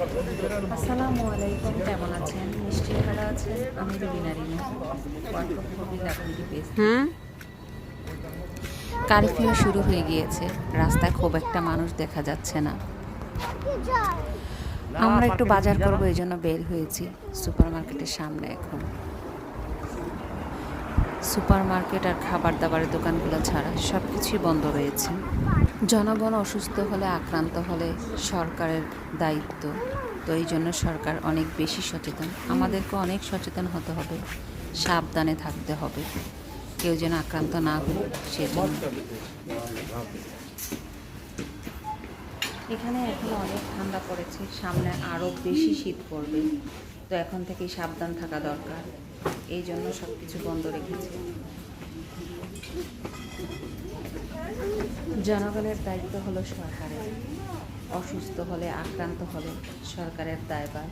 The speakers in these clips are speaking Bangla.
আসসালামু আলাইকুম, কেমন আছেন? নিশ্চয়ই ভালো আছেন। আমি রুবিনা রিনা, পেজ। কারফিউ শুরু হয়ে গিয়েছে, রাস্তায় খুব একটা মানুষ দেখা যাচ্ছে না। আমরা একটু বাজার করবো, এই জন্য বের হয়েছি সুপার মার্কেটের সামনে। এখন সুপার মার্কেট আর খাবার দাবারের দোকানগুলো ছাড়া সব কিছুই বন্ধ রয়েছে। জনগণ অসুস্থ হলে, আক্রান্ত হলে সরকারের দায়িত্ব। তো এই জন্য সরকার অনেক বেশি সচেতন। আমাদেরকে অনেক সচেতন হতে হবে, সাবধানে থাকতে হবে, কেউ যেন আক্রান্ত না হয় সেজন্য। এখানে এখন অনেক ঠান্ডা পড়েছে, সামনে আরও বেশি শীত পড়বে। তো এখন থেকেই সাবধান থাকা দরকার, এই জন্য সব কিছু বন্ধ রেখেছে। জনগণের দায়িত্ব হলো সরকারের। অসুস্থ হলে, আক্রান্ত হলে সরকারের দায়ভার।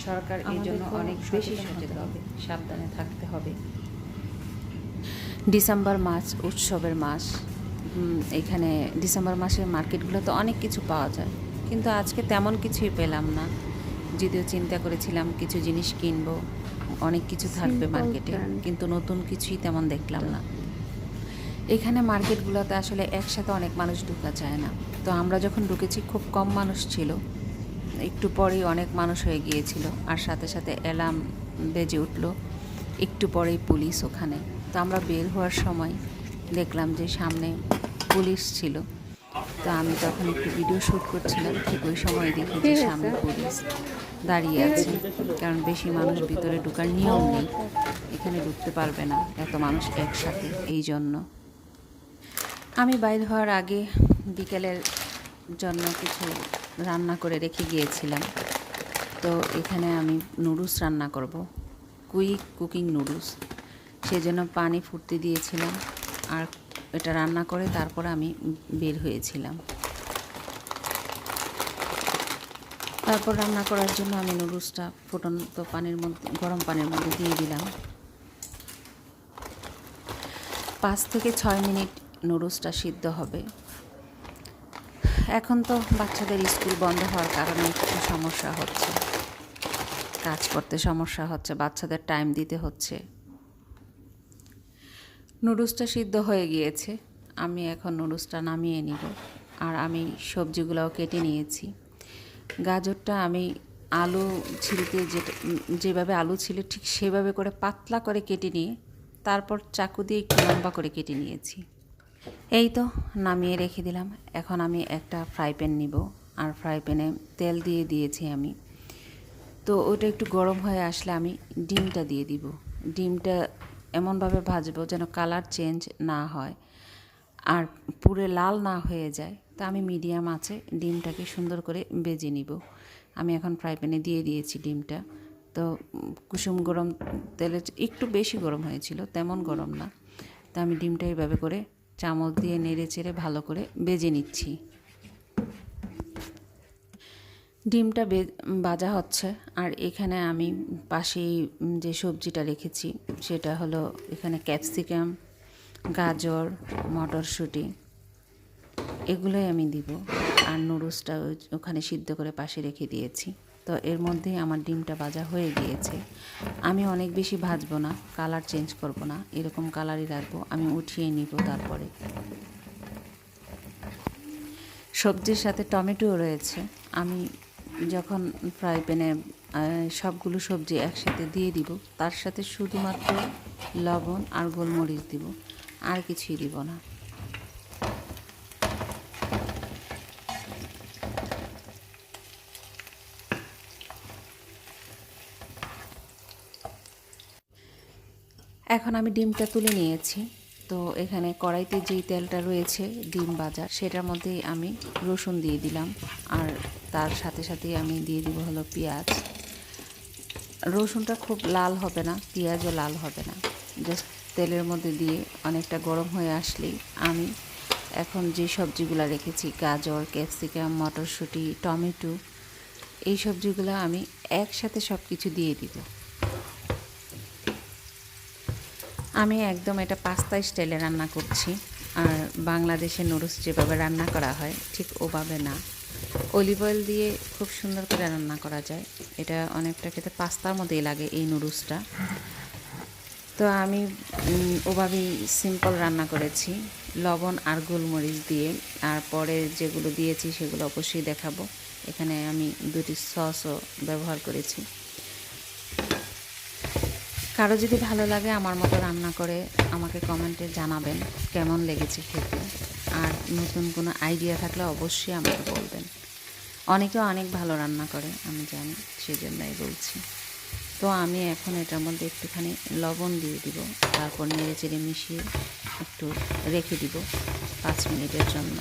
সরকার এই জন্য অনেক বেশি সচেতন হবে, সাবধানে থাকতে হবে। ডিসেম্বর মাস উৎসবের মাস। এখানে ডিসেম্বর মাসের মার্কেটগুলোতে অনেক কিছু পাওয়া যায়, কিন্তু আজকে তেমন কিছুই পেলাম না। যদিও চিন্তা করেছিলাম কিছু জিনিস কিনবো, অনেক কিছু থাকবে মার্কেটে, কিন্তু নতুন কিছুই তেমন দেখলাম না। এখানে মার্কেটগুলোতে আসলে একসাথে অনেক মানুষ ঢোকা যায় না। তো আমরা যখন ঢুকেছি খুব কম মানুষ ছিল, একটু পরেই অনেক মানুষ হয়ে গিয়েছিল, আর সাথে সাথে অ্যালার্ম বেজে উঠল। একটু পরেই পুলিশ ওখানে। তো আমরা বের হওয়ার সময় দেখলাম যে সামনে পুলিশ ছিল। তো আমি তখন একটু ভিডিও শ্যুট করছিলাম, ঠিক ওই সময় দেখি যে সামনে পুলিশ দাঁড়িয়ে আছে, কারণ বেশি মানুষ ভিতরে ঢোকার নিয়ম নেই, এখানে ঢুকতে পারবে না এত মানুষ একসাথে। এই জন্য আমি বাইর হওয়ার আগে বিকেলের জন্য কিছু রান্না করে রেখে গিয়েছিলাম। তো এখানে আমি নুডলস রান্না করব, কুইক কুকিং নুডলস। সেজন্য পানি ফুটতে দিয়েছিলাম, আর এটা রান্না করে তারপর আমি বের হয়েছিলাম। তারপর রান্না করার জন্য আমি নুডলসটা ফুটন্ত পানির মধ্যে, গরম পানির মধ্যে দিয়ে দিলাম। 5 থেকে 6 মিনিট নুডলসটা সিদ্ধ হবে। এখন তো বাচ্চাদের স্কুল বন্ধ হওয়ার কারণে একটু সমস্যা হচ্ছে, কাজ করতে সমস্যা হচ্ছে, বাচ্চাদের টাইম দিতে হচ্ছে। নুডলসটা সিদ্ধ হয়ে গিয়েছে, আমি এখন নুডলসটা নামিয়ে নিব। আর আমি সবজিগুলোও কেটে নিয়েছি। গাজরটা আমি আলু ছিলতে যেভাবে আলু ছিল ঠিক সেভাবে করে পাতলা করে কেটে নিয়ে তারপর চাকু দিয়ে একটু লম্বা করে কেটে নিয়েছি। এই তো নামিয়ে রেখে দিলাম। এখন আমি একটা ফ্রাই প্যান নিব, আর ফ্রাই প্যানে তেল দিয়ে দিয়েছি আমি। তো ওটা একটু গরম হয়ে আসলে আমি ডিমটা দিয়ে দিব। ডিমটা এমনভাবে ভাজবো যেন কালার চেঞ্জ না হয় আর পুরো লাল না হয়ে যায়। তো আমি মিডিয়াম আছে ডিমটাকে সুন্দর করে ভেজে নিব। আমি এখন ফ্রাই প্যানে দিয়ে দিয়েছি ডিমটা। তো কুসুম গরম তেলে একটু বেশি গরম হয়েছিল, তেমন গরম না। তো আমি ডিমটা এইভাবে করে চামচ দিয়ে নেড়ে চেড়ে ভালো করে ভেজে নিচ্ছি। ডিমটা ভাজা হচ্ছে, আর এখানে আমি পাশেই যে সবজিটা রেখেছি সেটা হলো এখানে ক্যাপসিকাম, গাজর, মটরশুঁটি, এগুলোই আমি দিব। আর নুডলসটা ওখানে সিদ্ধ করে পাশে রেখে দিয়েছি। তো এর মধ্যেই আমার ডিমটা ভাজা হয়ে গিয়েছে। আমি অনেক বেশি ভাজবো না, কালার চেঞ্জ করব না, এরকম কালারই রাখবো। আমি উঠিয়ে নিব। তারপরে সবজির সাথে টমেটোও রয়েছে। আমি যখন ফ্রাই প্যানে সবগুলো সবজি একসাথে দিয়ে দিব, তার সাথে শুধুমাত্র লবণ আর গোলমরিচ দিব, আর কিছুই দিব না। এখন আমি ডিমটা তুলে নিয়েছি। তো এখানে কড়াইতে যেই তেলটা রয়েছে ডিম ভাজা, সেটার মধ্যেই আমি রসুন দিয়ে দিলাম, আর তার সাথে সাথেই আমি দিয়ে দিব হলো পেঁয়াজ। রসুনটা খুব লাল হবে না, পেঁয়াজও লাল হবে না, জাস্ট তেলের মধ্যে দিয়ে অনেকটা গরম হয়ে আসলেই আমি এখন যে সবজিগুলো রেখেছি, গাজর, ক্যাপসিকাম, মটরশুঁটি, টমেটো, এই সবজিগুলো আমি একসাথে সব কিছু দিয়ে দিব। আমি একদম এটা পাস্তা স্টাইলে রান্না করছি, আর বাংলাদেশের নুডলস যেভাবে রান্না করা হয় ঠিক ওভাবে না। অলিভ অয়েল দিয়ে খুব সুন্দর করে রান্না করা যায়। এটা অনেকটা খেতে পাস্তার মতোই লাগে এই নুডলসটা। তো আমি ওভাবেই সিম্পল রান্না করেছি, লবণ আর গোলমরিচ দিয়ে। আর পরে যেগুলো দিয়েছি সেগুলো অবশ্যই দেখাবো। এখানে আমি 2টি সসও ব্যবহার করেছি। কারো যদি ভালো লাগে আমার মতো রান্না করে আমাকে কমেন্টে জানাবেন কেমন লেগেছে খেতে। আর নতুন কোনো আইডিয়া থাকলে অবশ্যই আমাকে বলবেন। অনেকে অনেক ভালো রান্না করে আমি জানি, সেই জন্যই বলছি। তো আমি এখন এটার মধ্যে একটুখানি লবণ দিয়ে দিব, তারপর নেড়ে চেড়ে মিশিয়ে একটু রেখে দিব 5 মিনিটের জন্য।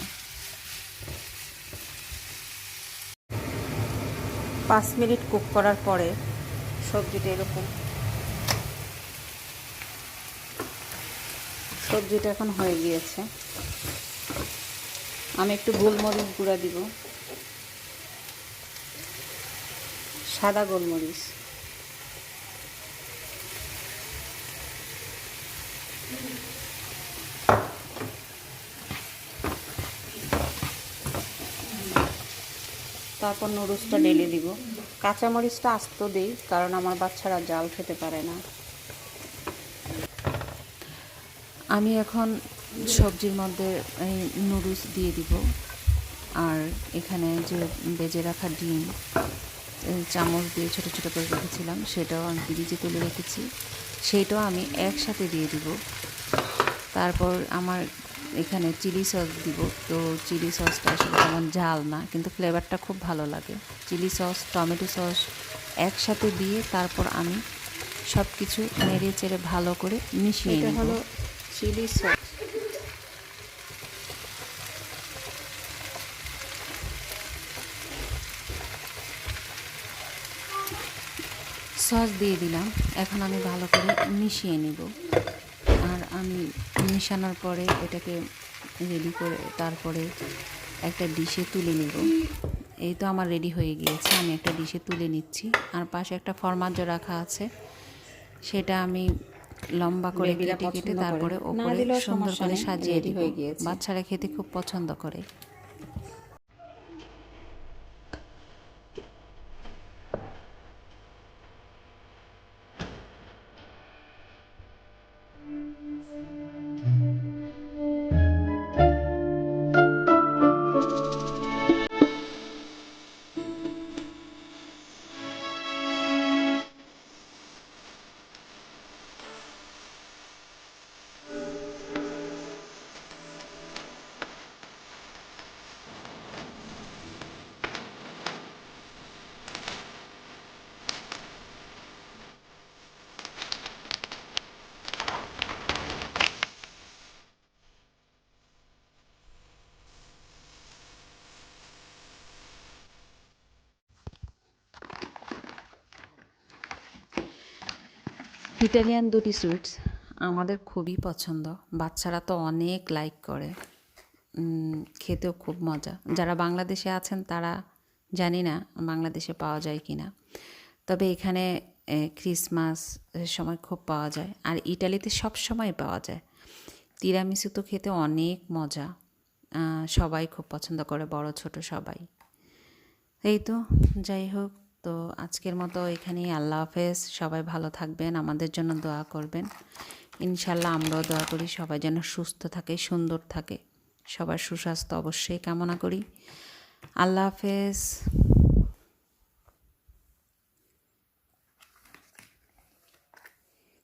5 মিনিট কুক করার পরে সবজিটা এরকম, সবজিটা এখন হয়ে গিয়েছে। আমি একটু গোলমরিচ গুঁড়া দিব, সাদা গোলমরিচ। তারপর নুডলসটা ঢেলে দিব। কাঁচামরিচটা আস্ত দিই, কারণ আমার বাচ্চারা জাল খেতে পারে না। আমি এখন সবজির মধ্যে এই নুডলস দিয়ে দিব। আর এখানে যে বেজে রাখা ডিম চামচ দিয়ে ছোটো ছোটো করে রেখেছিলাম, সেটাও আমি ফ্রিজে তুলে রেখেছি, সেইটাও আমি একসাথে দিয়ে দিব। তারপর আমার এখানে চিলি সস দিব। তো চিলি সসটা আসলে তেমন ঝাল না, কিন্তু ফ্লেভারটা খুব ভালো লাগে। চিলি সস, টমেটো সস একসাথে দিয়ে তারপর আমি সব কিছু নেড়ে চেড়ে ভালো করে মিশিয়ে নেব। এটা হলো চিলি সস। সস দিয়ে দিলাম, এখন আমি ভালো করে মিশিয়ে নেব। আর আমি মিশানোর পরে এটাকে রেডি করে তারপরে একটা ডিশে তুলে নেব। এই তো আমার রেডি হয়ে গিয়েছে, আমি একটা ডিশে তুলে নিচ্ছি। আর পাশে একটা ফরমাজ্জো রাখা আছে, সেটা আমি লম্বা করে কেটে কেটে তারপরে ওপরে সুন্দর করে সাজিয়ে দিব। বাচ্চারা খেতে খুব পছন্দ করে। ইটালিয়ান 2টি সুইটস আমাদের খুবই পছন্দ, বাচ্চারা তো অনেক লাইক করে। খেতেও খুব মজা। যারা বাংলাদেশে আছেন তারা জানি না বাংলাদেশে পাওয়া যায় কি না, তবে এখানে ক্রিসমাস সময় খুব পাওয়া যায়। আর ইটালিতে সব সময় পাওয়া যায়। তিরামিসু তো খেতে অনেক মজা, সবাই খুব পছন্দ করে, বড় ছোট সবাই। এই তো, যাই হোক, তো আজকের মতো এখানেই। আল্লাহ হাফেজ। সবাই ভালো থাকবেন, আমাদের জন্য দোয়া করবেন। ইনশাল্লাহ আমরাও দোয়া করি সবাই যেন সুস্থ থাকে, সুন্দর থাকে। সবার সুস্বাস্থ্য অবশ্যই কামনা করি। আল্লাহ হাফেজ।